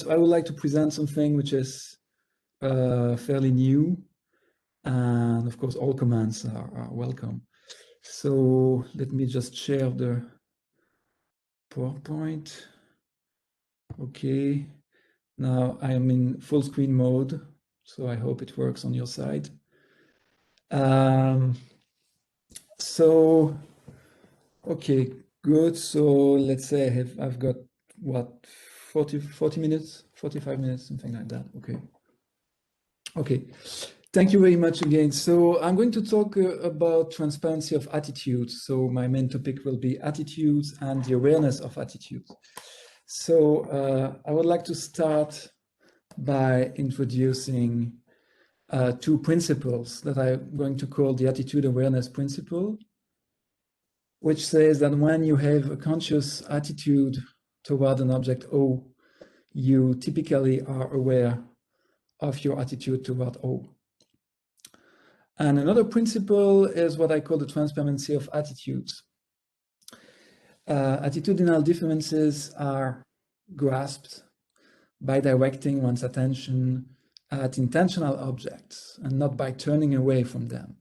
I would like to present something which is fairly new, and of course all comments are welcome. So let me just share the PowerPoint. Okay, now I am in full screen mode, so I hope it works on your side. Okay, good. So let's say I've got what, 40 minutes, 45 minutes, something like that. Okay. Thank you very much again. So I'm going to talk about transparency of attitudes. So my main topic will be attitudes and the awareness of attitudes. So I would like to start by introducing two principles that I'm going to call the attitude awareness principle, which says that when you have a conscious attitude toward an object O, you typically are aware of your attitude toward O. And another principle is what I call the transparency of attitudes. Attitudinal differences are grasped by directing one's attention at intentional objects and not by turning away from them.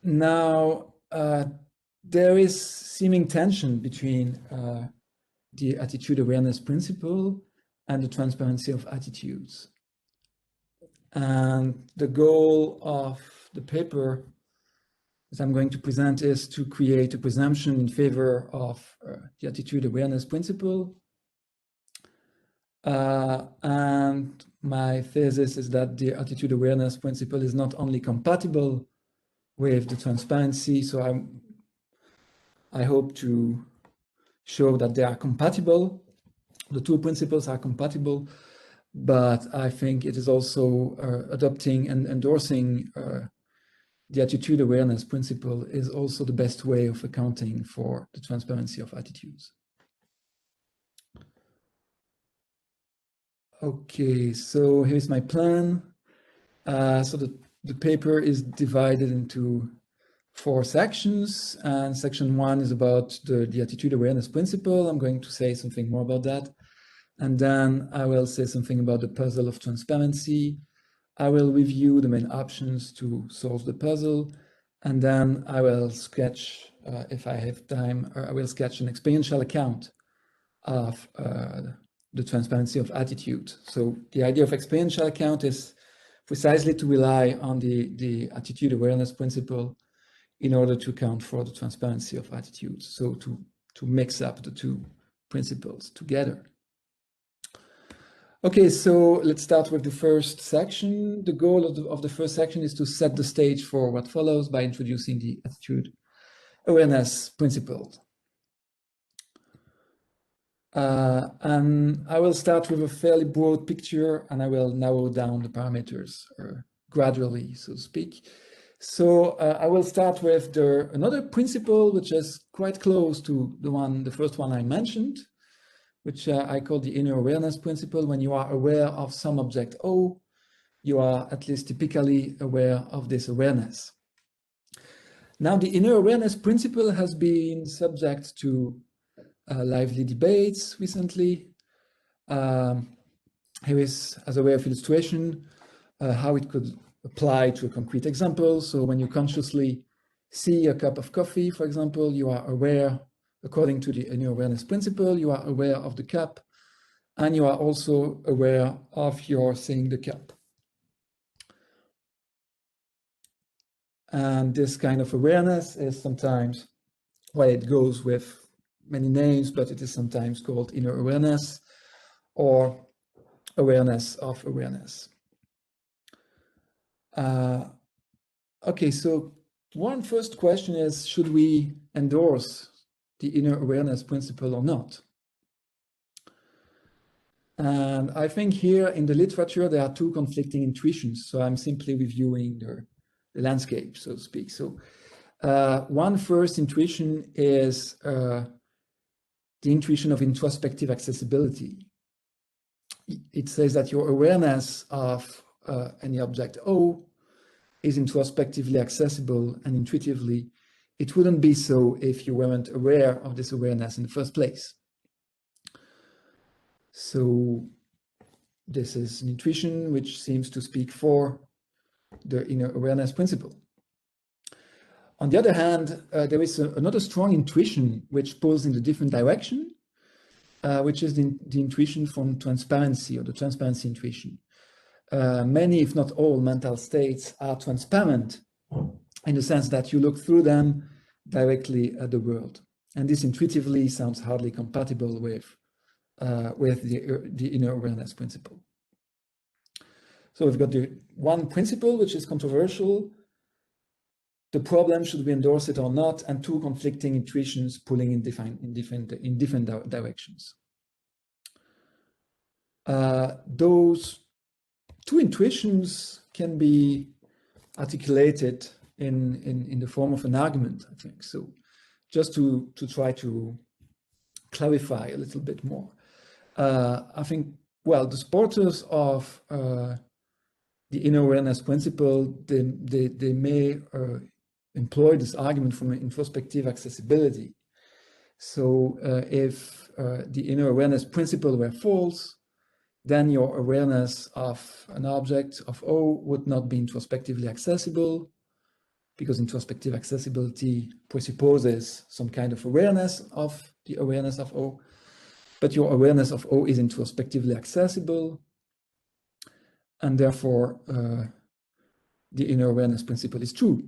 Now, there is seeming tension between the attitude awareness principle and the transparency of attitudes. And the goal of the paper that I'm going to present is to create a presumption in favor of the attitude awareness principle. And my thesis is that the attitude awareness principle is not only compatible with the transparency, so I hope to show that they are compatible. The two principles are compatible, but I think it is also adopting and endorsing the attitude awareness principle is also the best way of accounting for the transparency of attitudes. Okay, so here's my plan. So the paper is divided into 4 sections, and section 1 is about the attitude awareness principle. I'm going to say something more about that. And then I will say something about the puzzle of transparency. I will review the main options to solve the puzzle. And then I will sketch, if I have time, I will sketch an experiential account of the transparency of attitude. So the idea of experiential account is precisely to rely on the attitude awareness principle in order to account for the transparency of attitudes. So to mix up the two principles together. Okay, so let's start with the first section. The goal of the first section is to set the stage for what follows by introducing the attitude awareness principle. And I will start with a fairly broad picture, and I will narrow down the parameters gradually, so to speak. So I will start with another principle, which is quite close to the first one I mentioned, which I call the inner awareness principle. When you are aware of some object O, you are at least typically aware of this awareness. Now, the inner awareness principle has been subject to lively debates recently. Here is, as a way of illustration, how it could apply to a concrete example. So when you consciously see a cup of coffee, for example, you are aware, according to the inner awareness principle, you are aware of the cup, and you are also aware of your seeing the cup. And this kind of awareness is sometimes, well, it goes with many names, but it is sometimes called inner awareness or awareness of awareness. Okay, so one first question is, should we endorse the inner awareness principle or not? And I think here in the literature, there are two conflicting intuitions. So I'm simply reviewing the landscape, so to speak. So one first intuition is the intuition of introspective accessibility. It says that your awareness of any object O is introspectively accessible and intuitively. It wouldn't be so if you weren't aware of this awareness in the first place. So this is an intuition which seems to speak for the inner awareness principle. On the other hand, there is another strong intuition which pulls in a different direction, which is the intuition from transparency, or the transparency intuition. Many, if not all, mental states are transparent in the sense that you look through them directly at the world. And this intuitively sounds hardly compatible with the inner awareness principle. So we've got the one principle, which is controversial. The problem, should we endorse it or not, and two conflicting intuitions pulling in different directions. Those two intuitions can be articulated in the form of an argument, I think. So just to try to clarify a little bit more. I think, well, the supporters of the inner awareness principle, they may employ this argument from introspective accessibility. So if the inner awareness principle were false, then your awareness of an object of O would not be introspectively accessible, because introspective accessibility presupposes some kind of awareness of the awareness of O. But your awareness of O is introspectively accessible, and therefore the inner awareness principle is true.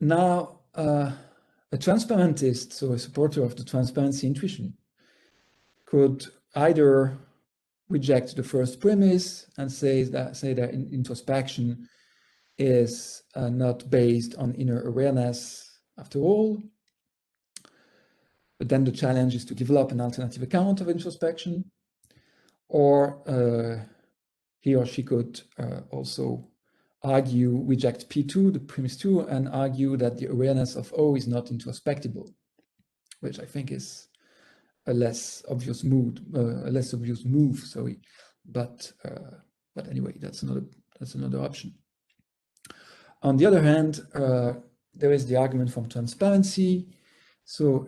Now, a transparentist, so a supporter of the transparency intuition, could either reject the first premise and say that introspection is not based on inner awareness after all. But then the challenge is to develop an alternative account of introspection. Or he or she could also argue, reject P2, the premise 2, and argue that the awareness of O is not introspectable, which I think is a less obvious move. Sorry, but anyway, that's another option. On the other hand, there is the argument from transparency. So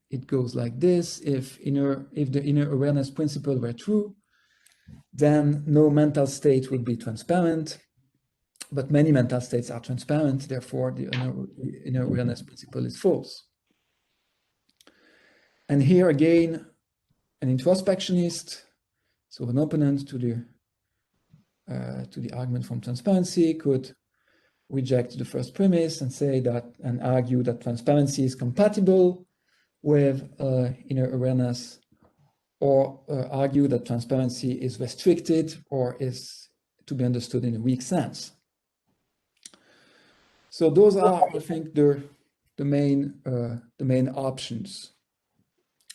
it goes like this: if the inner awareness principle were true, then no mental state would be transparent. But many mental states are transparent, therefore the inner awareness principle is false. And here again, an introspectionist, so an opponent to the argument from transparency, could reject the first premise and say that, and argue that transparency is compatible with inner awareness, or argue that transparency is restricted or is to be understood in a weak sense. So those are, I think, the main options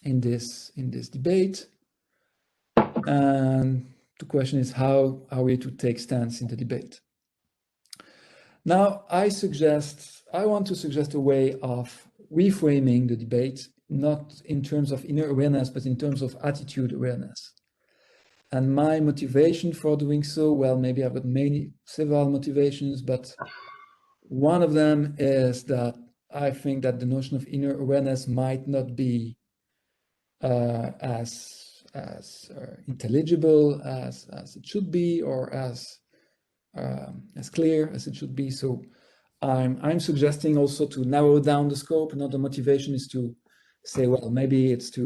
in this debate. And the question is, how are we to take stance in the debate? Now, I want to suggest a way of reframing the debate, not in terms of inner awareness, but in terms of attitude awareness. And my motivation for doing so, well, maybe I've got several motivations, but one of them is that I think that the notion of inner awareness might not be as intelligible as it should be, or as clear as it should be. So I'm suggesting also to narrow down the scope. Another motivation is to say, well, maybe it's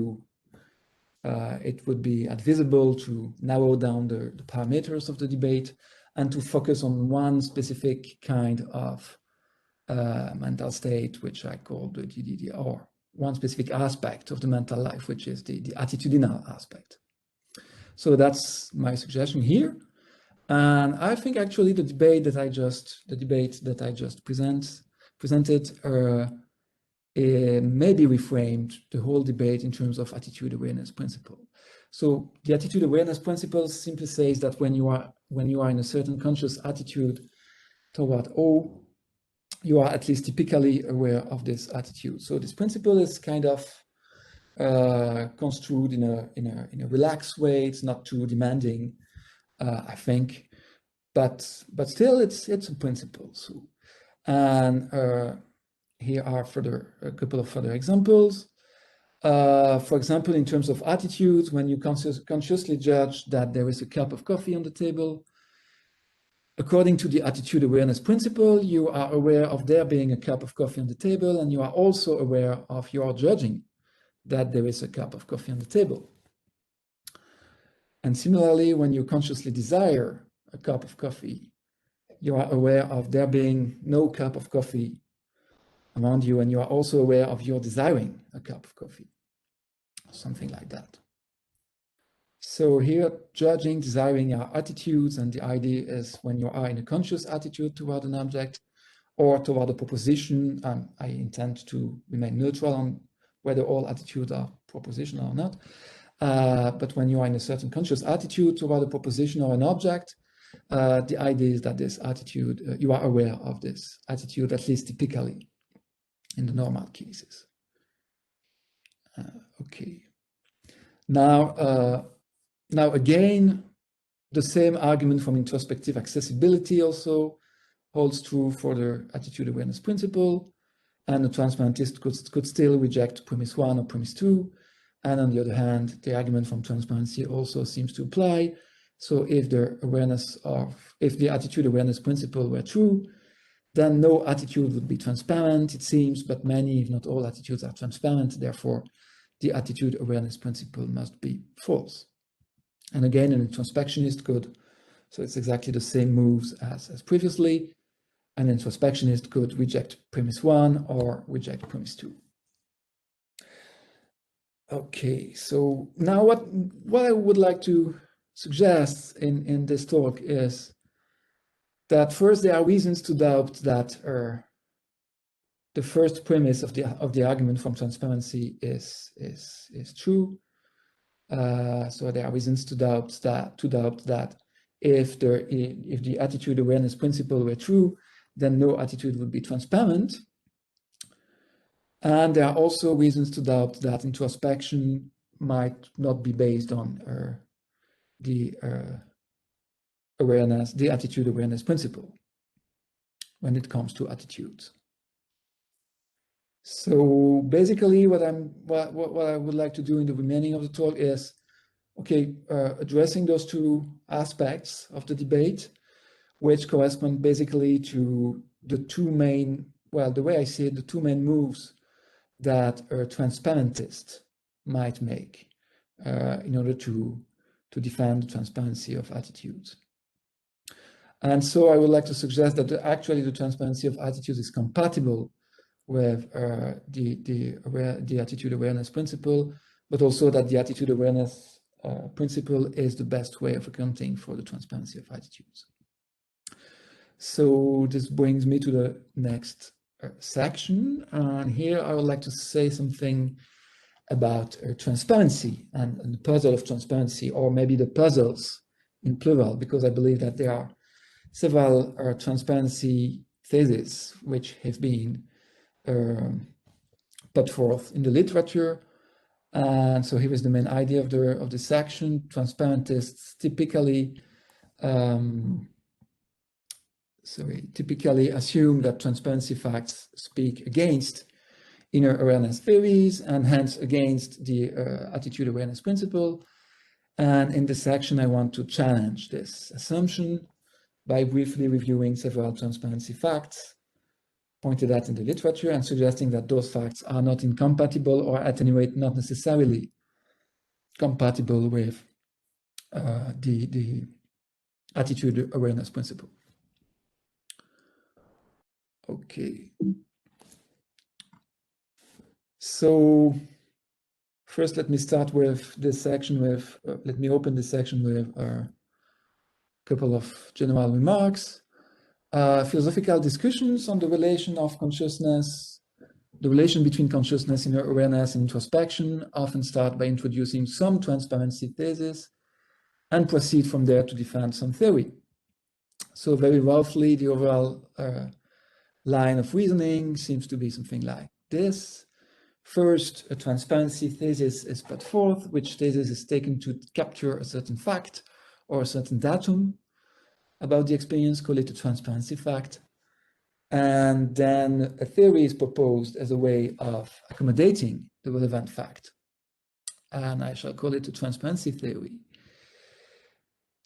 it would be advisable to narrow down the parameters of the debate and to focus on one specific kind of mental state, which I call the DDD, or one specific aspect of the mental life, which is the attitudinal aspect. So that's my suggestion here. And I think actually the debate that I just presented maybe reframed the whole debate in terms of attitude awareness principle. So the attitude awareness principle simply says that when you are in a certain conscious attitude toward O, you are at least typically aware of this attitude. So this principle is kind of construed in a relaxed way. It's not too demanding, I think, but still it's a principle. So, and here are a couple of further examples. For example, in terms of attitudes, when you consciously judge that there is a cup of coffee on the table, according to the attitude awareness principle, you are aware of there being a cup of coffee on the table, and you are also aware of your judging that there is a cup of coffee on the table. And similarly, when you consciously desire a cup of coffee, you are aware of there being no cup of coffee around you, and you are also aware of your desiring a cup of coffee, something like that. So here, judging, desiring are attitudes, and the idea is when you are in a conscious attitude toward an object or toward a proposition, I intend to remain neutral on whether all attitudes are propositional or not. But when you are in a certain conscious attitude toward a proposition or an object, the idea is that this attitude, you are aware of this attitude, at least typically, in the normal cases. Okay. Now again, the same argument from introspective accessibility also holds true for the attitude awareness principle, and the transparentist could still reject premise 1 or premise 2. And on the other hand, the argument from transparency also seems to apply. So if the attitude awareness principle were true, then no attitude would be transparent, it seems, but many, if not all, attitudes are transparent. Therefore, the attitude awareness principle must be false. And again, an introspectionist could, so it's exactly the same moves as previously, an introspectionist could reject premise 1 or reject premise 2. Okay, so now what I would like to suggest in this talk is that first there are reasons to doubt that the first premise of the argument from transparency is true. So there are reasons to doubt that if the attitude awareness principle were true, then no attitude would be transparent. And there are also reasons to doubt that introspection might not be based on the attitude awareness principle when it comes to attitudes. So basically, what I would like to do in the remaining of the talk is, addressing those two aspects of the debate, which correspond basically to the two main, the way I see it, the two main moves that a transparentist might make in order to defend the transparency of attitudes. And so I would like to suggest that actually the transparency of attitudes is compatible with the attitude awareness principle, but also that the attitude awareness principle is the best way of accounting for the transparency of attitudes. So this brings me to the next section, and here I would like to say something about transparency and the puzzle of transparency, or maybe the puzzles in plural, because I believe that there are several transparency theses which have been put forth in the literature. And so here is the main idea of the section. Transparentists typically assume that transparency facts speak against inner awareness theories and hence against the attitude awareness principle. And in this section, I want to challenge this assumption by briefly reviewing several transparency facts pointed at in the literature and suggesting that those facts are not incompatible, or at any rate not necessarily compatible with the attitude awareness principle. Okay. So first, let me start with this section with, let me open this section with a couple of general remarks. Philosophical discussions on the relation of consciousness, the relation between consciousness, inner awareness, and introspection often start by introducing some transparency thesis and proceed from there to defend some theory. So very roughly, the overall line of reasoning seems to be something like this. First, a transparency thesis is put forth, which thesis is taken to capture a certain fact or a certain datum about the experience, call it a transparency fact. And then a theory is proposed as a way of accommodating the relevant fact and I shall call it the transparency theory.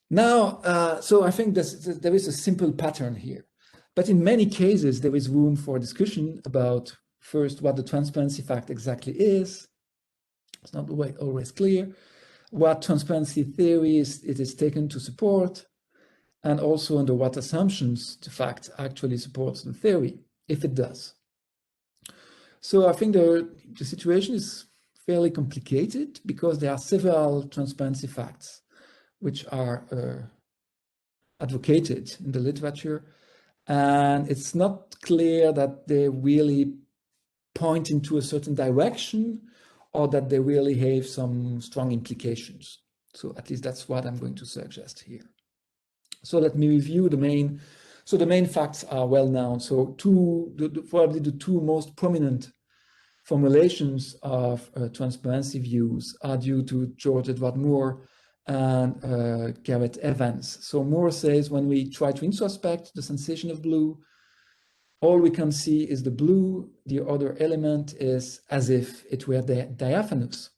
Now, so I think there is a simple pattern here, but in many cases there is room for discussion about first what the transparency fact exactly is. It's not always clear. What transparency theory it is taken to support, and also under what assumptions the fact actually supports the theory, if it does. So I think the situation is fairly complicated because there are several transparency facts which are advocated in the literature, and it's not clear that they really point into a certain direction or that they really have some strong implications. So at least that's what I'm going to suggest here. So let me review the main. So the main facts are well known. So probably the two most prominent formulations of transparency views are due to George Edward Moore and Garrett Evans. So Moore says when we try to introspect the sensation of blue, all we can see is the blue. The other element is as if it were diaphanous.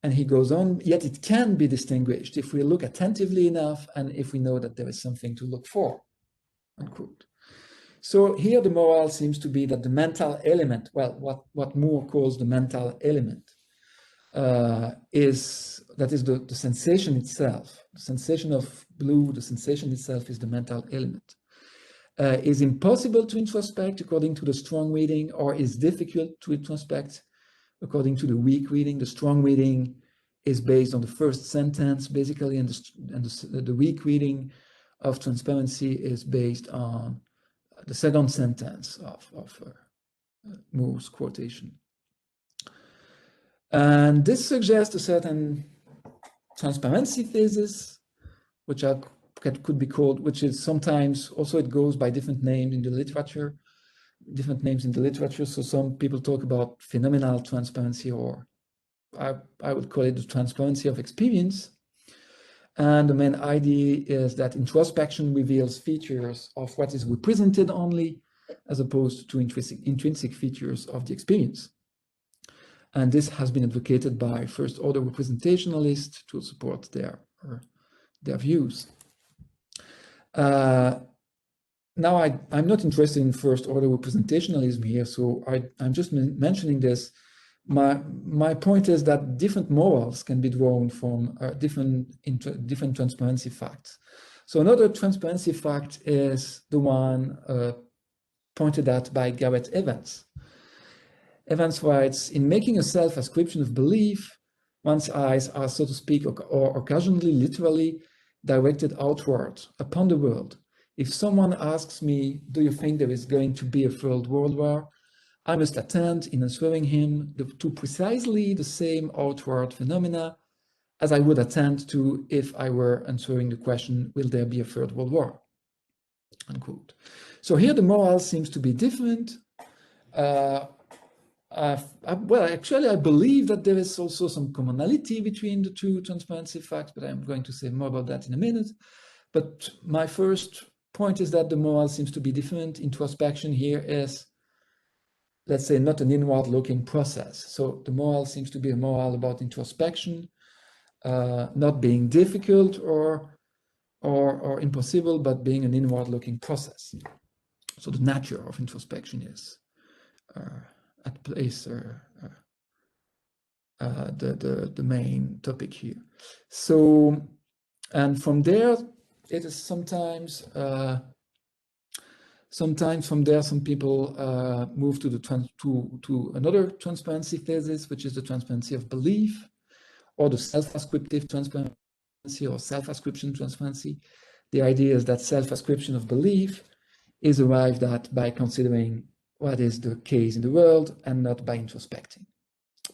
And he goes on, yet it can be distinguished if we look attentively enough and if we know that there is something to look for, unquote. So here the moral seems to be that the mental element, well, what Moore calls the mental element, is the sensation itself. The sensation of blue, the sensation itself is the mental element. Is impossible to introspect according to the strong reading, or is difficult to introspect according to the weak reading. The strong reading is based on the first sentence, basically, and the weak reading of transparency is based on the second sentence of Moore's quotation. And this suggests a certain transparency thesis, which could be called, which is sometimes also it goes by different names in the literature, So some people talk about phenomenal transparency, or I would call it the transparency of experience. And the main idea is that introspection reveals features of what is represented only, as opposed to intrinsic features of the experience. And this has been advocated by first-order representationalists to support their views. Now, I'm not interested in first-order representationalism here, so I'm just mentioning this. My point is that different morals can be drawn from different transparency facts. So another transparency fact is the one pointed at by Garrett Evans. Evans writes, in making a self-ascription of belief, one's eyes are, so to speak, or occasionally literally directed outward upon the world. If someone asks me, do you think there is going to be a third world war? I must attend in answering him to precisely the same outward phenomena as I would attend to if I were answering the question, will there be a third world war? Unquote. So here the moral seems to be different. Well, actually, I believe that there is also some commonality between the two transparency facts, but I'm going to say more about that in a minute. But my first point is that the moral seems to be different. Introspection here is, let's say, not an inward-looking process. So the moral seems to be a moral about introspection, not being difficult or impossible, but being an inward-looking process. So the nature of introspection is at place, the main topic here. So, and from there, it is sometimes from there, some people move to another transparency thesis, which is the transparency of belief, or the self-ascriptive transparency, or self-ascription transparency. The idea is that self-ascription of belief is arrived at by considering what is the case in the world and not by introspecting.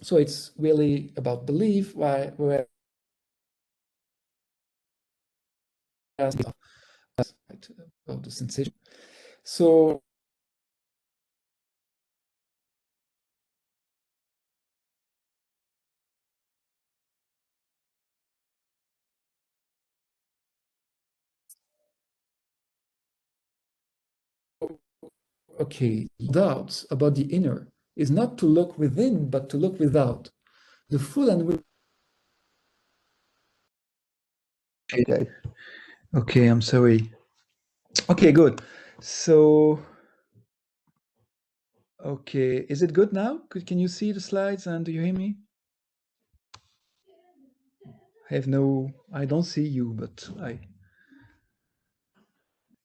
So it's really about belief, whereas of the sensation. So okay, doubts about the inner is not to look within, but to look without. the full and which. Okay. Okay, I'm sorry. Okay, good. So, okay, is it good now? Can you see the slides and do you hear me? I don't see you, but I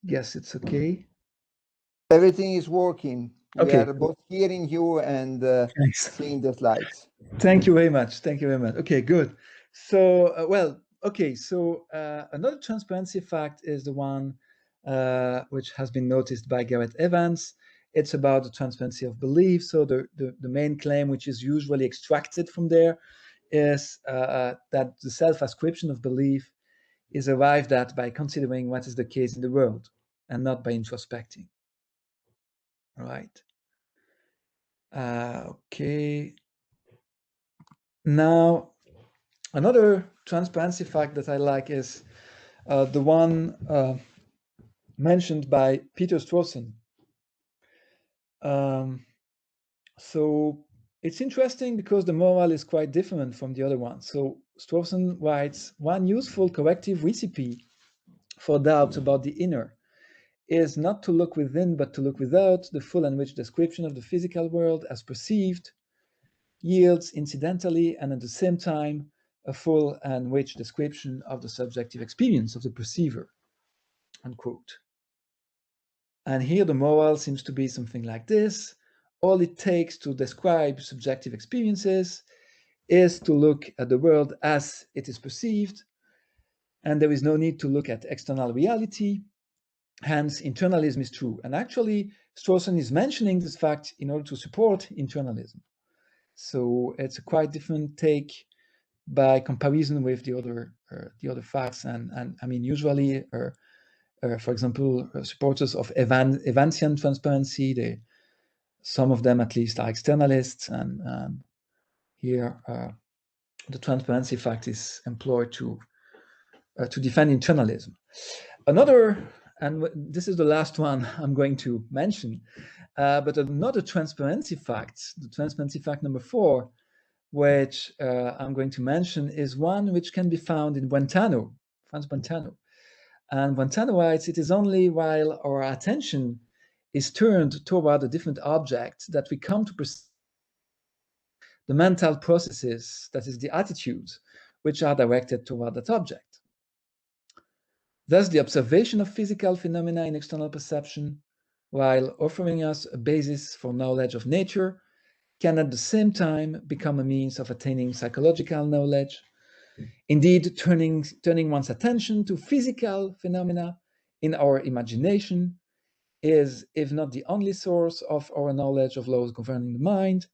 guess it's okay. Everything is working. We Okay, are both hearing you and thanks. seeing the slides. Thank you very much. Thank you very much. Okay, good. So, another transparency fact is the one which has been noticed by Garrett Evans. It's about the transparency of belief. So, the main claim, which is usually extracted from there, is that the self-ascription of belief is arrived at by considering what is the case in the world and not by introspecting. All right. Okay. Now, another transparency fact that I like is the one mentioned by Peter Strawson. So it's interesting because the moral is quite different from the other one. So Strawson writes, one useful corrective recipe for doubts about the inner is not to look within, but to look without. The full and rich description of the physical world as perceived yields incidentally and at the same time a full and rich description of the subjective experience of the perceiver, unquote. And here the moral seems to be something like this. All it takes to describe subjective experiences is to look at the world as it is perceived, and there is no need to look at external reality. Hence, internalism is true. And actually, Strawson is mentioning this fact in order to support internalism. So it's a quite different take by comparison with the other facts. And I mean, usually, for example, supporters of Evansian transparency, some of them at least are externalists, and here the transparency fact is employed to defend internalism. Another, and this is the last one I'm going to mention, but another transparency fact, the transparency fact number 4, which I'm going to mention, is one which can be found in Brentano, Franz Brentano. And Brentano writes, it is only while our attention is turned toward a different object that we come to perceive the mental processes, that is, the attitudes, which are directed toward that object. Thus, the observation of physical phenomena in external perception, while offering us a basis for knowledge of nature, can at the same time become a means of attaining psychological knowledge. Indeed, turning one's attention to physical phenomena in our imagination is, if not the only source of our knowledge of laws governing the mind,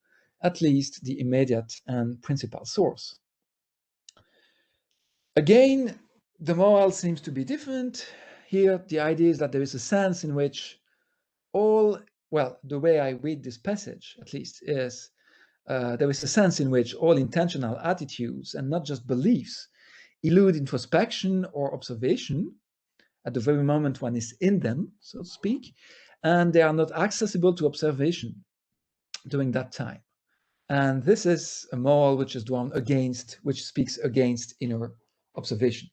at least the immediate and principal source. Again, the moral seems to be different. Here, the idea is that there is a sense in which the way I read this passage, at least, is there is a sense in which all intentional attitudes, and not just beliefs, elude introspection or observation at the very moment one is in them, so to speak, and they are not accessible to observation during that time. And this is a moral which is drawn against, which speaks against inner observation.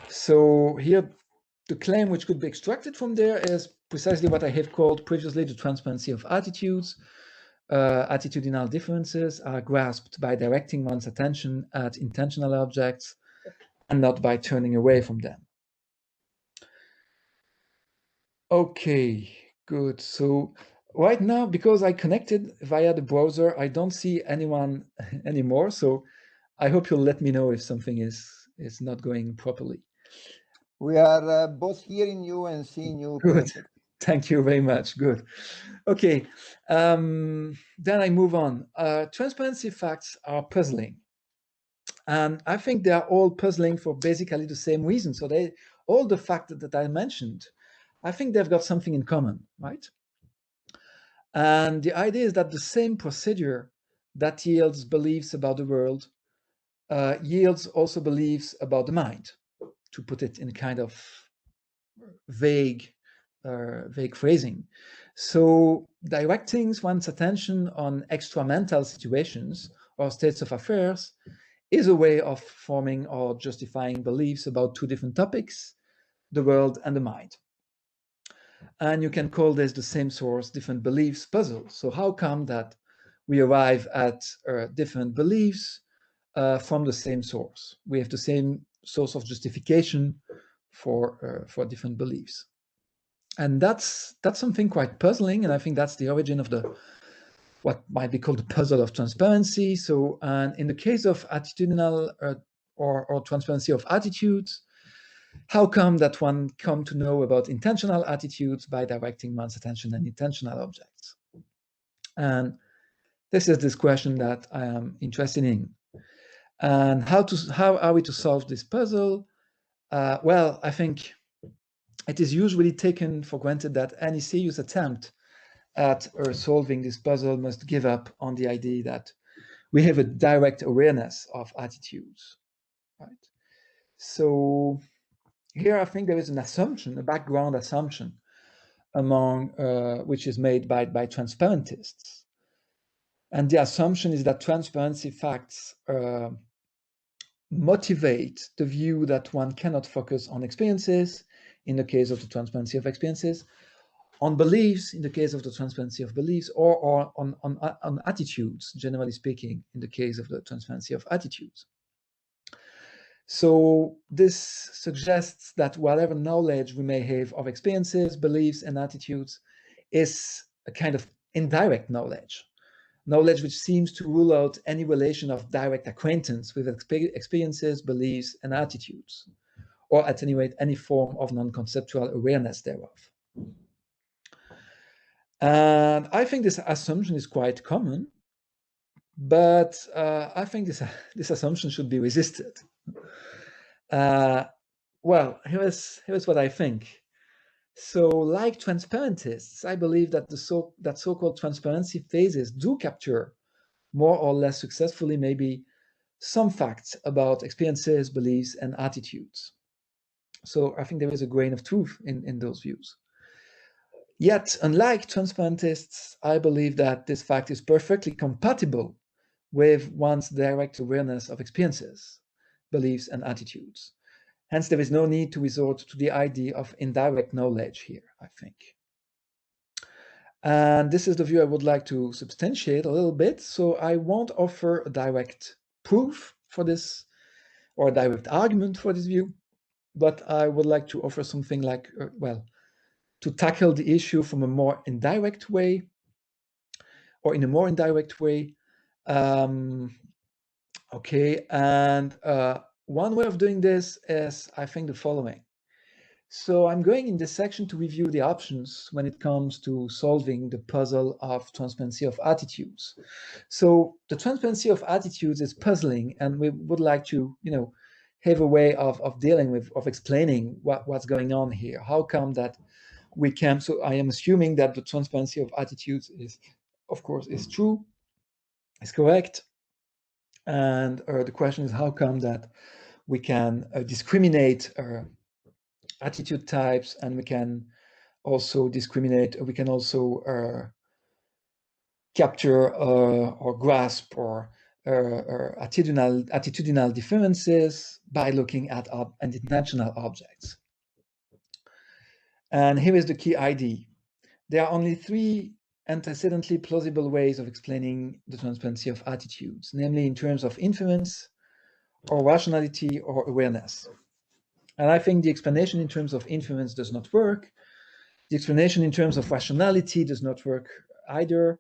So here, the claim which could be extracted from there is precisely what I have called previously the transparency of attitudes. Attitudinal differences are grasped by directing one's attention at intentional objects and not by turning away from them. Okay, good. So right now, because I connected via the browser, I don't see anyone anymore. So I hope you'll let me know if something is not going properly. We are both hearing you and seeing you. Good. Perfect. Thank you very much. Good. Okay. Then I move on. Transparency facts are puzzling. And I think they are all puzzling for basically the same reason. So all the facts that I mentioned, I think they've got something in common, right? And the idea is that the same procedure that yields beliefs about the world yields also beliefs about the mind, to put it in a kind of vague phrasing. So directing one's attention on extramental situations or states of affairs is a way of forming or justifying beliefs about two different topics, the world and the mind. And you can call this the same source, different beliefs puzzle. So how come that we arrive at different beliefs from the same source? We have the same source of justification for different beliefs. And that's something quite puzzling, and I think that's the origin of the what might be called the puzzle of transparency. So, and in the case of attitudinal or transparency of attitudes, how come that one come to know about intentional attitudes by directing one's attention on intentional objects? And this is this question that I am interested in. And how are we to solve this puzzle? Well, I think it is usually taken for granted that any serious attempt at solving this puzzle must give up on the idea that we have a direct awareness of attitudes, right? So here I think there is an assumption, a background assumption among which is made by transparentists. And the assumption is that transparency facts motivate the view that one cannot focus on experiences, in the case of the transparency of experiences, on beliefs, in the case of the transparency of beliefs, or on attitudes, generally speaking, in the case of the transparency of attitudes. So this suggests that whatever knowledge we may have of experiences, beliefs, and attitudes is a kind of indirect knowledge which seems to rule out any relation of direct acquaintance with experiences, beliefs, and attitudes, or at any rate, any form of non-conceptual awareness thereof. And I think this assumption is quite common, but I think this assumption should be resisted. Well, here's what I think. So, like transparentists, I believe that that so-called transparency phases do capture more or less successfully maybe some facts about experiences, beliefs, and attitudes. So I think there is a grain of truth in those views. Yet, unlike transparentists, I believe that this fact is perfectly compatible with one's direct awareness of experiences, beliefs, and attitudes. Hence, there is no need to resort to the idea of indirect knowledge here, I think. And this is the view I would like to substantiate a little bit. So I won't offer a direct proof for this or a direct argument for this view, but I would like to offer something like, well, to tackle the issue from a more indirect way or in a more indirect way. Okay, and one way of doing this is, I think, the following. So I'm going in this section to review the options when it comes to solving the puzzle of transparency of attitudes. So the transparency of attitudes is puzzling, and we would like to, have a way of dealing with, of explaining what's going on here. How come that we can, so I am assuming that the transparency of attitudes is, of course, is true, is correct. And the question is, how come that we can discriminate attitude types, and we can also discriminate, we can also capture or grasp or attitudinal differences by looking at intentional objects. And here is the key idea. There are only three antecedently plausible ways of explaining the transparency of attitudes, namely in terms of inference or rationality or awareness. And I think the explanation in terms of inference does not work. The explanation in terms of rationality does not work either.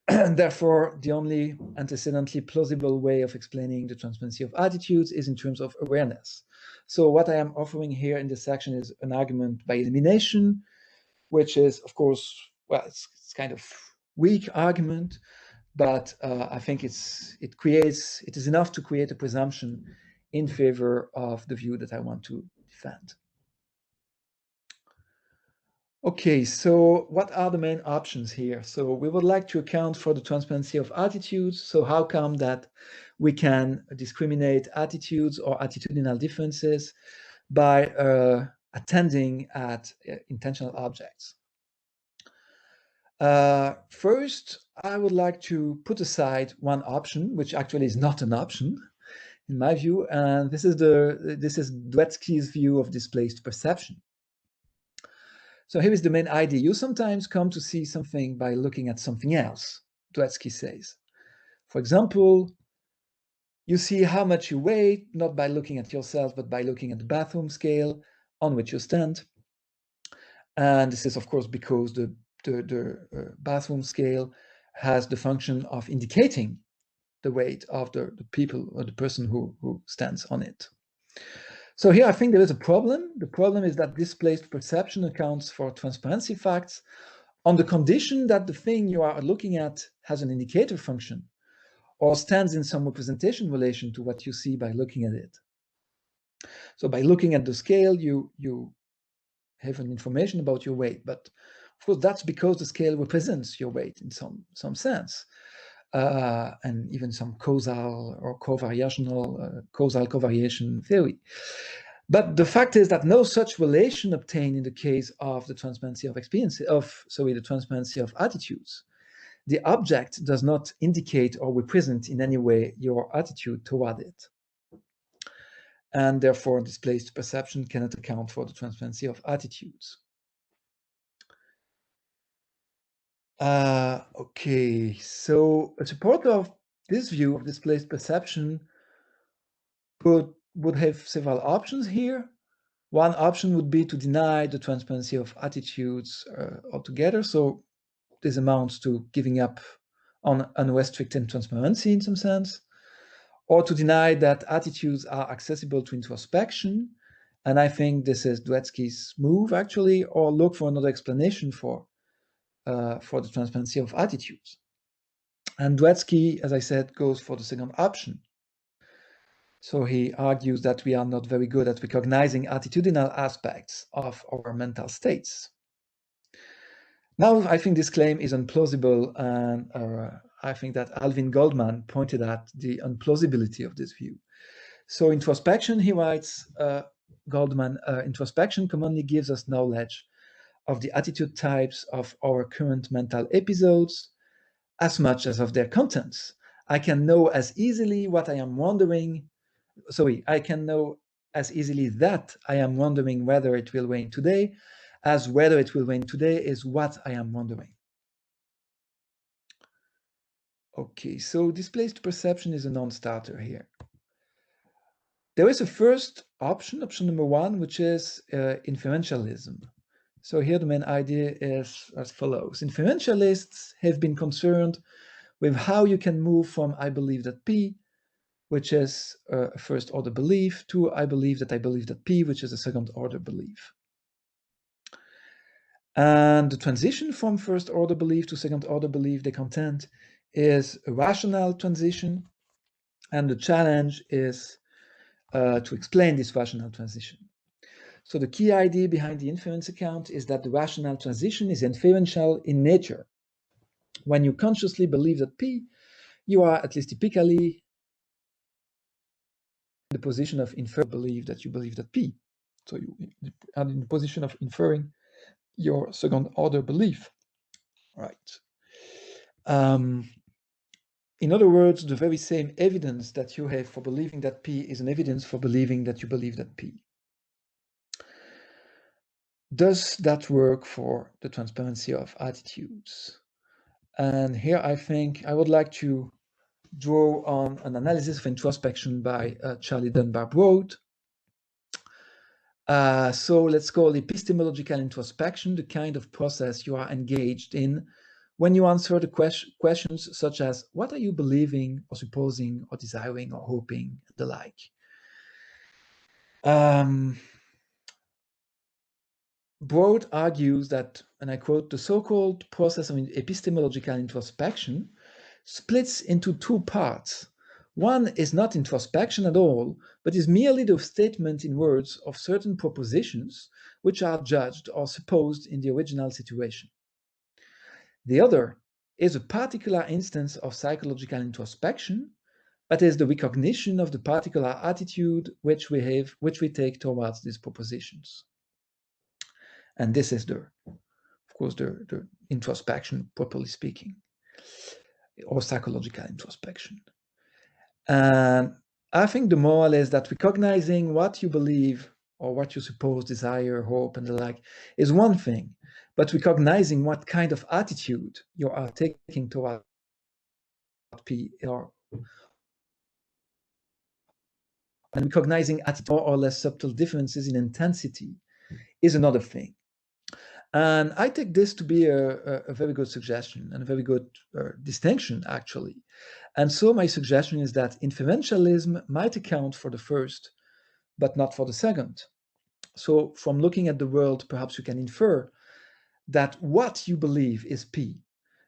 And therefore, the only antecedently plausible way of explaining the transparency of attitudes is in terms of awareness. So what I am offering here in this section is an argument by elimination, which is, of course, well, it's kind of weak argument, but I think it is enough to create a presumption in favor of the view that I want to defend. Okay, so what are the main options here? So we would like to account for the transparency of attitudes. So how come that we can discriminate attitudes or attitudinal differences by attending at intentional objects? First, I would like to put aside one option, which actually is not an option, in my view, and this is Dewalque's view of displaced perception. So here is the main idea. You sometimes come to see something by looking at something else, Dewalque says. For example, you see how much you weigh, not by looking at yourself, but by looking at the bathroom scale on which you stand. And this is, of course, because the bathroom scale has the function of indicating the weight of the people or the person who stands on it. So here I think there is a problem. The problem is that displaced perception accounts for transparency facts on the condition that the thing you are looking at has an indicator function or stands in some representation relation to what you see by looking at it. So by looking at the scale, you have an information about your weight, but of course that's because the scale represents your weight in some sense, and even some causal or covariational causal covariation theory. But the fact is that no such relation obtained in the case of the transparency of experience the transparency of attitudes. The object does not indicate or represent in any way your attitude toward it. And therefore, displaced perception cannot account for the transparency of attitudes. Okay, so a supporter of this view of displaced perception would have several options here. One option would be to deny the transparency of attitudes altogether. So this amounts to giving up on unrestricted transparency in some sense, or to deny that attitudes are accessible to introspection. And I think this is Dewalque's move, actually, or look for another explanation for the transparency of attitudes. And Dewalque, as I said, goes for the second option. So he argues that we are not very good at recognizing attitudinal aspects of our mental states. Now, I think this claim is implausible, and I think that Alvin Goldman pointed out the implausibility of this view. So introspection, he writes, Goldman, introspection commonly gives us knowledge of the attitude types of our current mental episodes as much as of their contents. I can know as easily what I am wondering. I can know as easily that I am wondering whether it will rain today, as whether it will rain today is what I am wondering. Okay, so displaced perception is a non-starter here. There is a first option, option number one, which is inferentialism. So here the main idea is as follows. Inferentialists have been concerned with how you can move from I believe that P, which is a first order belief, to I believe that P, which is a second order belief. And the transition from first order belief to second order belief, they contend, is a rational transition. And the challenge is to explain this rational transition. So the key idea behind the inference account is that the rational transition is inferential in nature. When you consciously believe that P, you are at least typically in the position of infer believe that P. So you are in the position of inferring your second order belief, right? In other words, the very same evidence that you have for believing that P is an evidence for believing that you believe that P. Does that work for the transparency of attitudes? And here I think I would like to draw on an analysis of introspection by Charlie Dunbar Broad. So let's call epistemological introspection the kind of process you are engaged in when you answer the questions such as, what are you believing or supposing or desiring or hoping, and the like. Broad argues that, and I quote, the so-called process of epistemological introspection splits into two parts. One is not introspection at all, but is merely the statement in words of certain propositions which are judged or supposed in the original situation. The other is a particular instance of psychological introspection, but is the recognition of the particular attitude which we take towards these propositions. And this is of course, the introspection, properly speaking, or psychological introspection. And I think the moral is that recognizing what you believe or what you suppose, desire, hope, and the like, is one thing, but recognizing what kind of attitude you are taking toward P, and recognizing more or less subtle differences in intensity is another thing. And I take this to be a very good suggestion and a very good distinction, actually. And so my suggestion is that inferentialism might account for the first, but not for the second. So from looking at the world, perhaps you can infer that what you believe is P,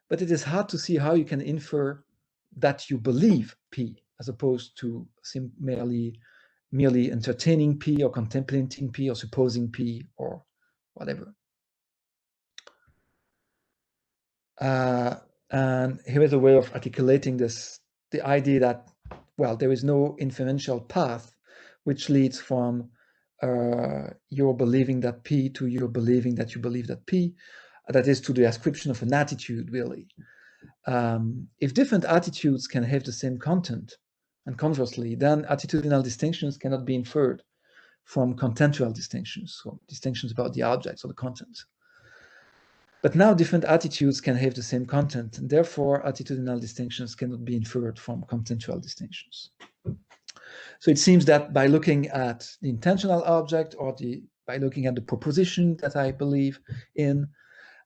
but it is hard to see how you can infer that you believe P, as opposed to merely entertaining P or contemplating P or supposing P or whatever. And here is a way of articulating this, the idea that, well, there is no inferential path which leads from your believing that P to your believing that you believe that P. That is to the ascription of an attitude, really. If different attitudes can have the same content, and conversely, then attitudinal distinctions cannot be inferred from contentual distinctions, so distinctions about the objects or the content. But now different attitudes can have the same content, and therefore attitudinal distinctions cannot be inferred from contentual distinctions. So it seems that by looking at the intentional object or by looking at the proposition that I believe in,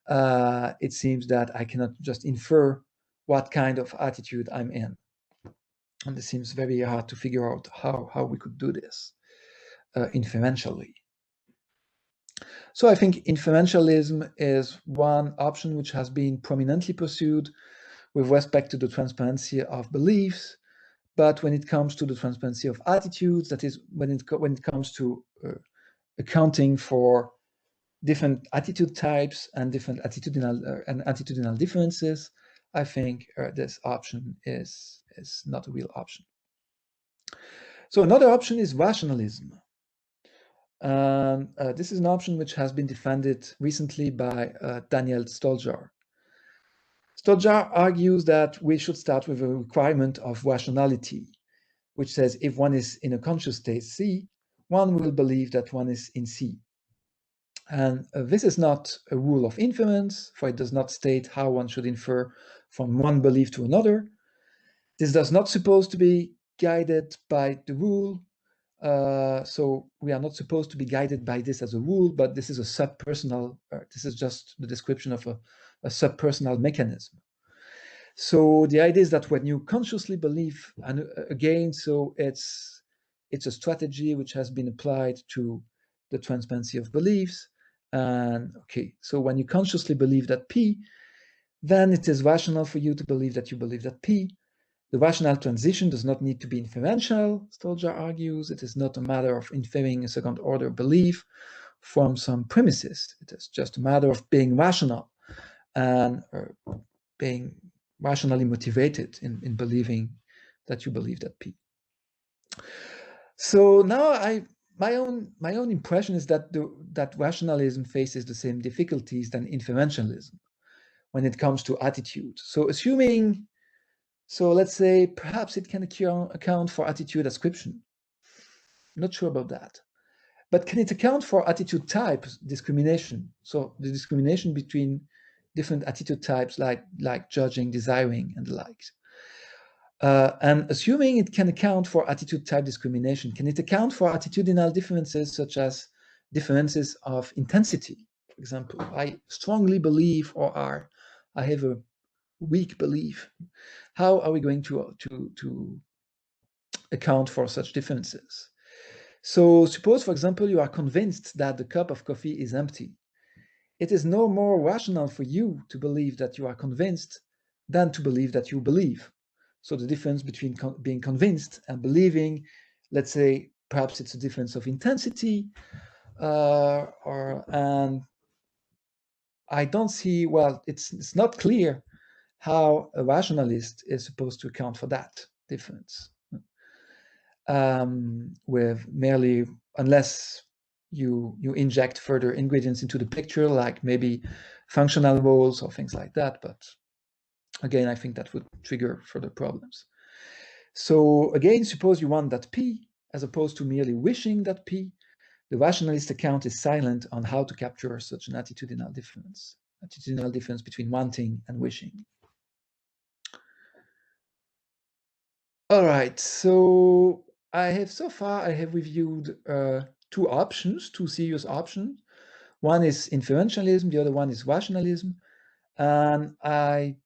it seems that I cannot just infer what kind of attitude I'm in. And it seems very hard to figure out how we could do this inferentially. So I think inferentialism is one option which has been prominently pursued with respect to the transparency of beliefs. But when it comes to the transparency of attitudes, that is, when it comes to accounting for different attitude types and different attitudinal differences, I think this option is not a real option. So another option is rationalism. This is an option which has been defended recently by Daniel Stoljar. Stoljar argues that we should start with a requirement of rationality, which says if one is in a conscious state C, one will believe that one is in C. And this is not a rule of inference, for it does not state how one should infer from one belief to another. This does not suppose to be guided by the rule. So we are not supposed to be guided by this as a rule, but this is a subpersonal, this is just the description of a subpersonal mechanism. So the idea is that when you consciously believe, and again, so it's a strategy which has been applied to the transparency of beliefs. And okay, so when you consciously believe that P, then it is rational for you to believe that you believe that P. The rational transition does not need to be inferential, Stoljar argues. It is not a matter of inferring a second-order belief from some premises. It is just a matter of being rational and being rationally motivated in believing that you believe that P. So now my own impression is that that rationalism faces the same difficulties than inferentialism when it comes to attitude. So let's say perhaps it can account for attitude ascription. Not sure about that. But can it account for attitude type discrimination? So the discrimination between different attitude types like judging, desiring, and the likes. And assuming it can account for attitude type discrimination, can it account for attitudinal differences such as differences of intensity? For example, I strongly believe or I have a weak belief. How are we going to account for such differences? So suppose, for example, you are convinced that the cup of coffee is empty. It is no more rational for you to believe that you are convinced than to believe that you believe. So the difference between being convinced and believing, let's say, perhaps it's a difference of intensity, and I don't see, well, it's not clear how a rationalist is supposed to account for that difference. With merely, unless you inject further ingredients into the picture, like maybe functional roles or things like that. But again, I think that would trigger further problems. So again, suppose you want that P, as opposed to merely wishing that P, the rationalist account is silent on how to capture such an attitudinal difference between wanting and wishing. All right, so I have reviewed two serious options. One is inferentialism, the other one is rationalism. And I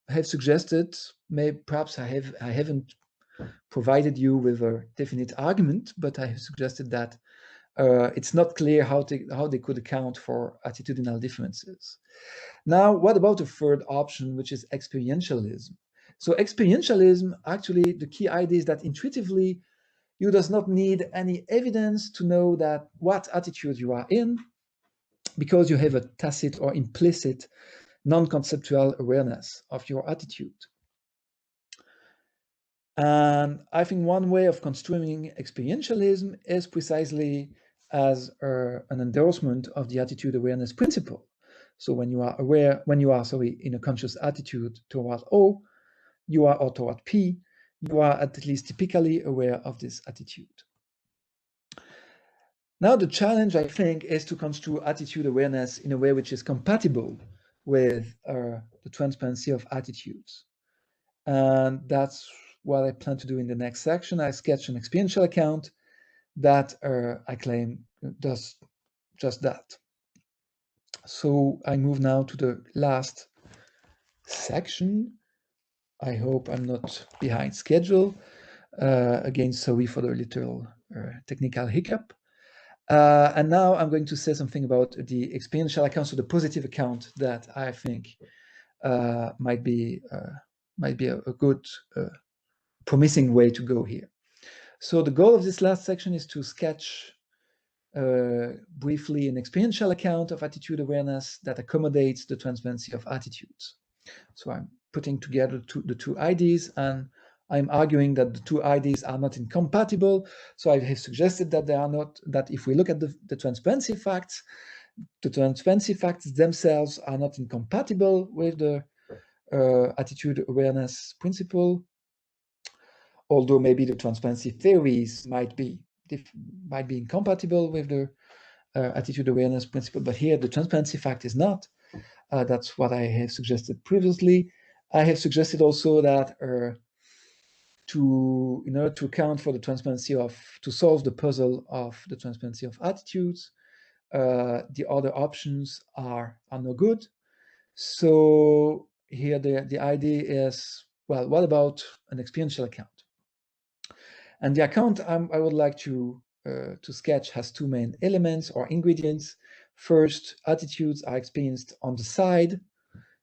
have suggested, perhaps I haven't provided you with a definite argument, but I have suggested that it's not clear how they could account for attitudinal differences. Now, what about the third option, which is experientialism? So experientialism, actually, the key idea is that intuitively, you does not need any evidence to know that what attitude you are in, because you have a tacit or implicit non-conceptual awareness of your attitude. And I think one way of construing experientialism is precisely as an endorsement of the attitude awareness principle. So when you are in a conscious attitude toward O, or toward P, you are at least typically aware of this attitude. Now the challenge, I think, is to construe attitude awareness in a way which is compatible with the transparency of attitudes. And that's what I plan to do in the next section. I sketch an experiential account that I claim does just that. So I move now to the last section. I hope I'm not behind schedule. Again, sorry for the little technical hiccup. And now I'm going to say something about the experiential account, so the positive account that I think might be a good, promising way to go here. So the goal of this last section is to sketch briefly an experiential account of attitude awareness that accommodates the transparency of attitudes. So I'm putting together the two ideas, and I'm arguing that the two ideas are not incompatible. So I have suggested that they are not, that if we look at the transparency facts themselves are not incompatible with the attitude awareness principle, although maybe the transparency theories might be incompatible with the attitude awareness principle. But here the transparency fact is not. That's what I have suggested previously. I have suggested also that in order to account for the transparency to solve the puzzle of the transparency of attitudes, the other options are no good. So here the idea is, well, what about an experiential account? And the account I would like to sketch has two main elements or ingredients. First, attitudes are experienced on the side.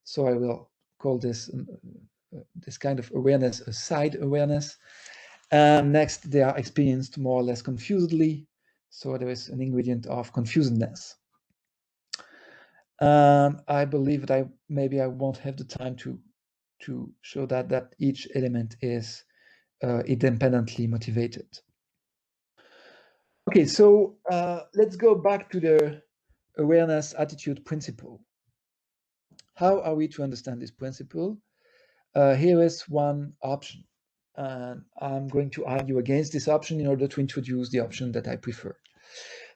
So I will call this kind of awareness a side awareness. Next, they are experienced more or less confusedly. So there is an ingredient of confusedness. I believe that maybe I won't have the time to show that each element is independently motivated. Okay, so let's go back to the awareness attitude principle. How are we to understand this principle? Here is one option, and I'm going to argue against this option in order to introduce the option that I prefer.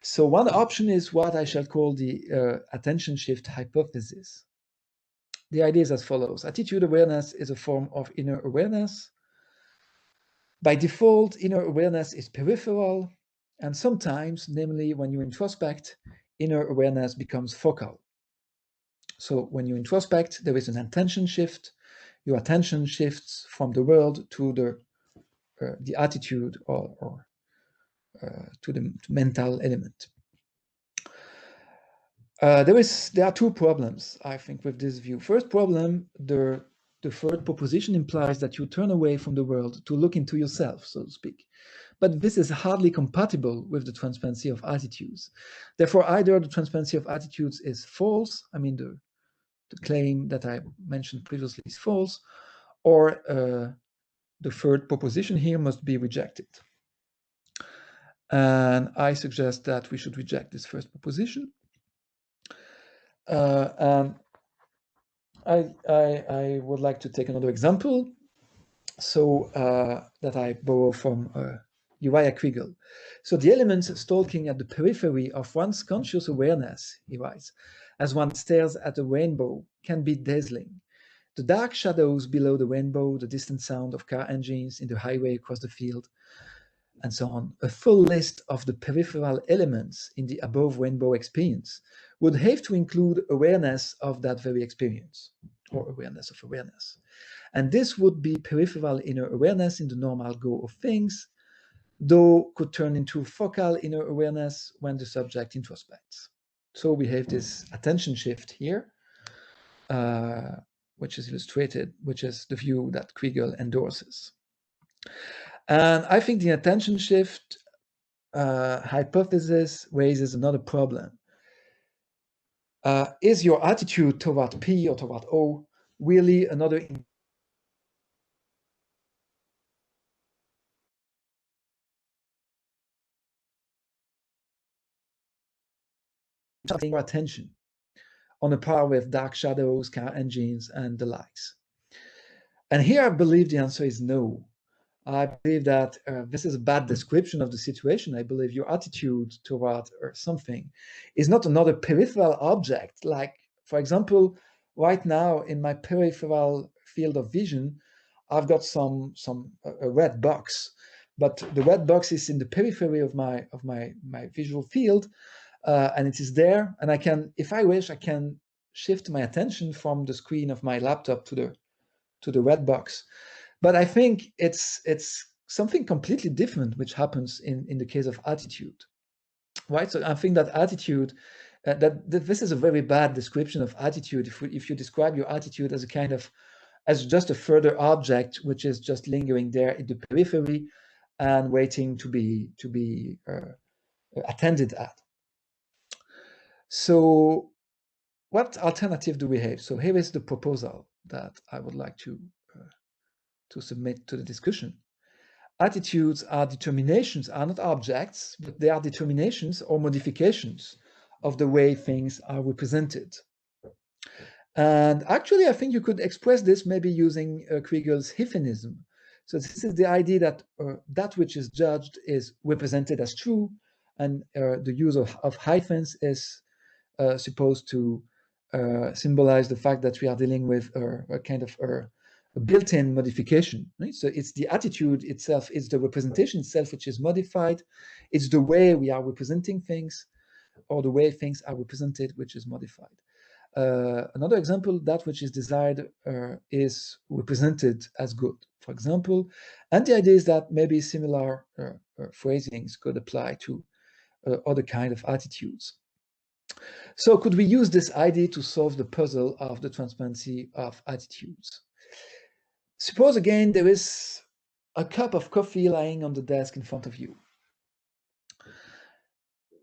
So one option is what I shall call the attention shift hypothesis. The idea is as follows. Attitude awareness is a form of inner awareness. By default, inner awareness is peripheral, and sometimes, namely when you introspect, inner awareness becomes focal. So when you introspect, there is an attention shift. Your attention shifts from the world to the attitude or to the mental element. There are two problems, I think, with this view. First problem, the third proposition implies that you turn away from the world to look into yourself, so to speak. But this is hardly compatible with the transparency of attitudes. Therefore, either the transparency of attitudes is false, I mean the claim that I mentioned previously is false, or the third proposition here must be rejected. And I suggest that we should reject this first proposition. And I would like to take another example. So that I borrow from Uriah Kriegel. So the elements stalking at the periphery of one's conscious awareness, he writes, as one stares at a rainbow, can be dazzling. The dark shadows below the rainbow, the distant sound of car engines in the highway across the field, and so on. A full list of the peripheral elements in the above rainbow experience would have to include awareness of that very experience, or awareness of awareness. And this would be peripheral inner awareness in the normal go of things, though could turn into focal inner awareness when the subject introspects. So we have this attention shift here, which is illustrated, which is the view that Kriegel endorses. And I think the attention shift hypothesis raises another problem. Is your attitude toward P or toward O really another attention on a par with dark shadows, car engines, and the likes? And here I believe the answer is no. I believe that this is a bad description of the situation. I believe your attitude toward something is not another peripheral object. Like, for example, right now in my peripheral field of vision, I've got a red box, but the red box is in the periphery of my visual field, and it is there. And I can, if I wish, I can shift my attention from the screen of my laptop to the red box. But I think it's something completely different which happens in the case of attitude, right? So I think that attitude, that this is a very bad description of attitude. If you describe your attitude as a kind of, as just a further object which is just lingering there in the periphery and waiting to be attended at. So what alternative do we have? So here is the proposal that I would like to submit to the discussion. Attitudes are determinations, are not objects, but they are determinations or modifications of the way things are represented. And actually, I think you could express this maybe using Kriegel's Hyphenism. So this is the idea that that which is judged is represented as true, and the use of hyphens is supposed to symbolize the fact that we are dealing with a kind of a built-in modification. Right? So it's the attitude itself, it's the representation itself which is modified. It's the way we are representing things, or the way things are represented, which is modified. Another example, that which is desired is represented as good, for example. And the idea is that maybe similar phrasings could apply to other kind of attitudes. So could we use this idea to solve the puzzle of the transparency of attitudes? Suppose again there is a cup of coffee lying on the desk in front of you.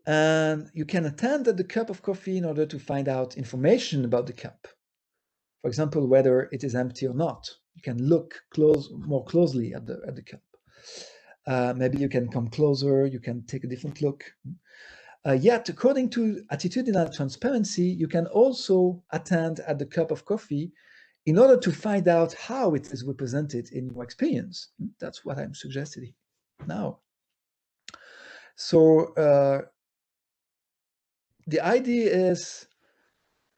And you can attend at the cup of coffee in order to find out information about the cup. For example, whether it is empty or not. You can look more closely at the cup. Maybe you can come closer, you can take a different look. Yet, according to attitudinal transparency, you can also attend at the cup of coffee in order to find out how it is represented in your experience. That's what I'm suggesting now. So the idea is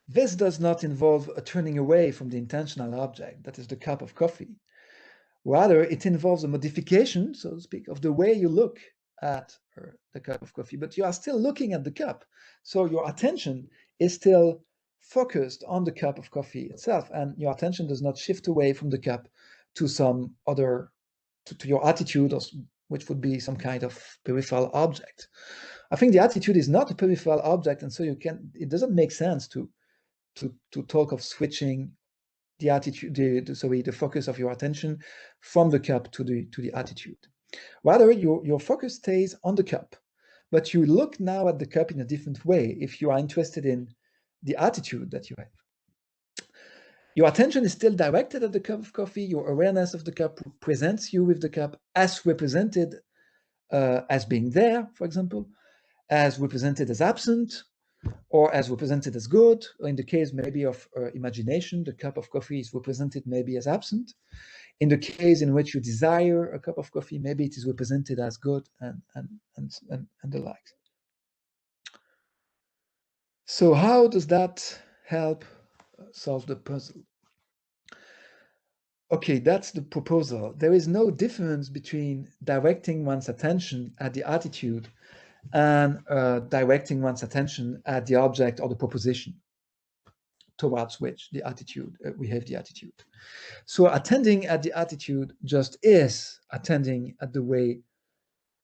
this does not involve a turning away from the intentional object, that is the cup of coffee. Rather, it involves a modification, so to speak, of the way you look at the cup of coffee, but you are still looking at the cup. So your attention is still focused on the cup of coffee itself, and your attention does not shift away from the cup to some other, to your attitude, which would be some kind of peripheral object. I think the attitude is not a peripheral object, and so it doesn't make sense to talk of switching the attitude, the focus of your attention from the cup to the attitude. Rather, your focus stays on the cup, but you look now at the cup in a different way if you are interested in the attitude that you have. Your attention is still directed at the cup of coffee. Your awareness of the cup presents you with the cup as represented as being there, for example, as represented as absent, or as represented as good, or in the case maybe of imagination, the cup of coffee is represented maybe as absent. In the case in which you desire a cup of coffee, maybe it is represented as good, and the like. So how does that help solve the puzzle? Okay, that's the proposal. There is no difference between directing one's attention at the attitude and directing one's attention at the object or the proposition towards which the attitude we have the attitude. So attending at the attitude just is attending at the way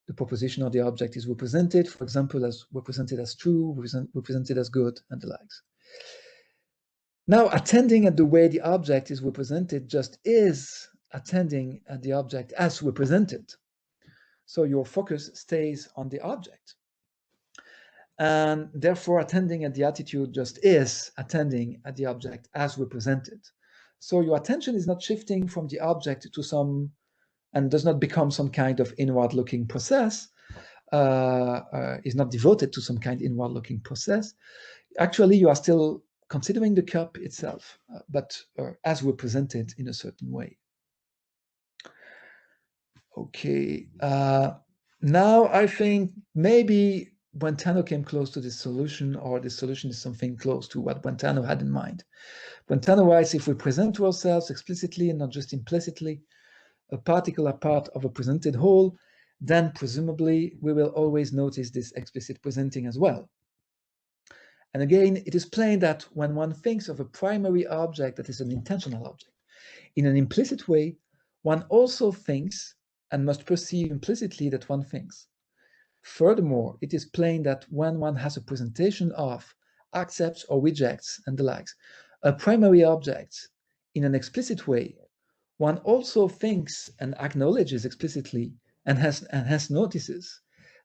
the proposition or the object is represented, for example, as represented as true, represented as good, and the likes. Now, attending at the way the object is represented just is attending at the object as represented. So your focus stays on the object. And therefore, attending at the attitude just is attending at the object as represented. So your attention is not shifting from the object to some, and does not become some kind of inward-looking process, is not devoted to some kind of inward-looking process. Actually, you are still considering the cup itself, but as represented in a certain way. Okay, now I think maybe Brentano came close to this solution, or this solution is something close to what Brentano had in mind. Brentano writes, if we present to ourselves explicitly and not just implicitly a particular part of a presented whole, then presumably we will always notice this explicit presenting as well. And again, it is plain that when one thinks of a primary object that is an intentional object, in an implicit way, one also thinks and must perceive implicitly that one thinks. Furthermore, it is plain that when one has a presentation of, accepts or rejects, and the likes, a primary object in an explicit way, one also thinks and acknowledges explicitly and hence notices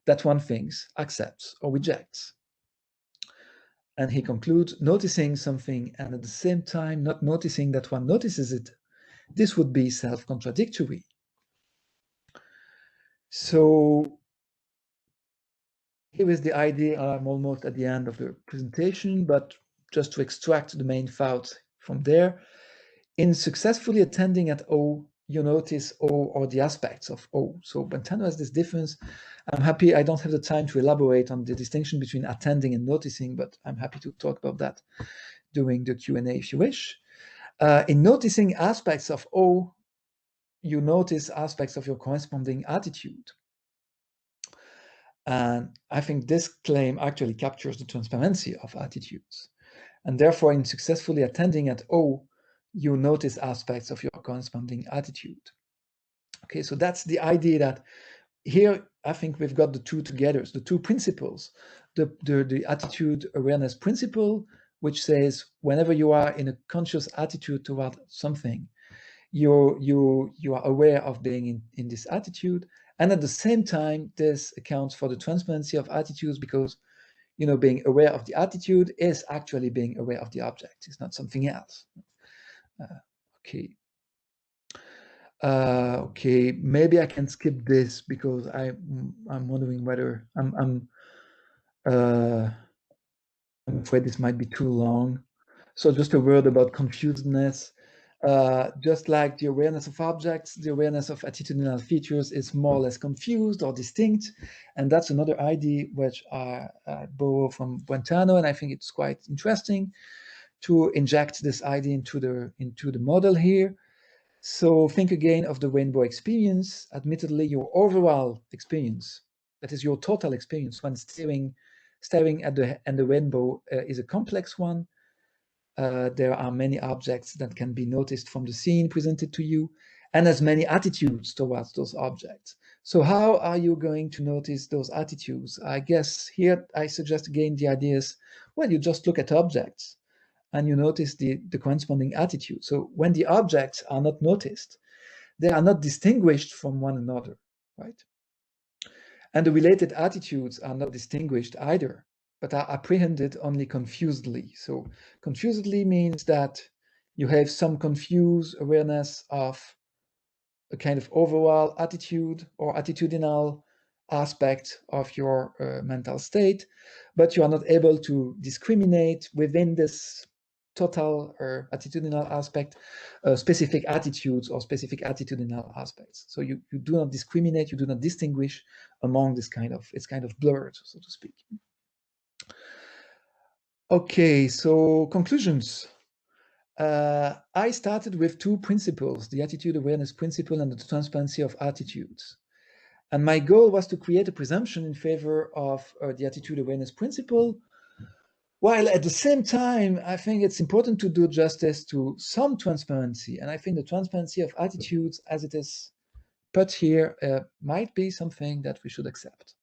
that one thinks, accepts, or rejects. And he concludes, noticing something and at the same time not noticing that one notices it, this would be self-contradictory. So here is the idea. I'm almost at the end of the presentation, but just to extract the main thought from there. In successfully attending at O, you notice O or the aspects of O. So Brentano has this difference. I'm happy, I don't have the time to elaborate on the distinction between attending and noticing, but I'm happy to talk about that during the Q&A if you wish. In noticing aspects of O, you notice aspects of your corresponding attitude. And I think this claim actually captures the transparency of attitudes. And therefore, in successfully attending at O, you notice aspects of your corresponding attitude. Okay, so that's the idea that here, I think we've got the two together, the two principles. The attitude awareness principle, which says whenever you are in a conscious attitude toward something, you are aware of being in this attitude. And at the same time, this accounts for the transparency of attitudes, because being aware of the attitude is actually being aware of the object. It's not something else. Okay. Okay, maybe I can skip this because I'm wondering whether I'm afraid this might be too long. So just a word about confusedness. Just like the awareness of objects, the awareness of attitudinal features is more or less confused or distinct, and that's another idea which I borrow from Brentano, and I think it's quite interesting to inject this idea into the model here. So think again of the rainbow experience. Admittedly, your overall experience, that is your total experience when staring at the rainbow, is a complex one. There are many objects that can be noticed from the scene presented to you, and as many attitudes towards those objects. So how are you going to notice those attitudes? I guess here I suggest again the idea is, well, you just look at objects and you notice the corresponding attitude. So when the objects are not noticed, they are not distinguished from one another, right? And the related attitudes are not distinguished either, but are apprehended only confusedly. So confusedly means that you have some confused awareness of a kind of overall attitude or attitudinal aspect of your mental state, but you are not able to discriminate within this total or attitudinal aspect, specific attitudes or specific attitudinal aspects. So you do not discriminate, you do not distinguish among this kind of, it's kind of blurred, so to speak. Okay, so conclusions. I started with two principles, the attitude awareness principle and the transparency of attitudes. And my goal was to create a presumption in favor of the attitude awareness principle, while at the same time, I think it's important to do justice to some transparency. And I think the transparency of attitudes, as it is put here, might be something that we should accept.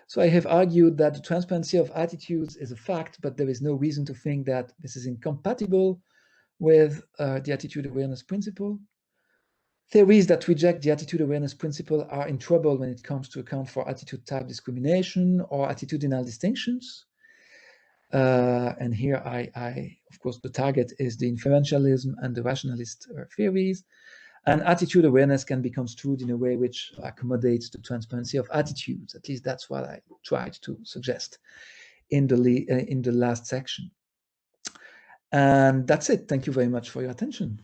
So I have argued that the transparency of attitudes is a fact, but there is no reason to think that this is incompatible with the attitude awareness principle. Theories that reject the attitude awareness principle are in trouble when it comes to account for attitude type discrimination or attitudinal distinctions. And here of course, the target is the inferentialism and the rationalist theories. And attitude awareness can be construed in a way which accommodates the transparency of attitudes. At least that's what I tried to suggest in the last section. And that's it. Thank you very much for your attention.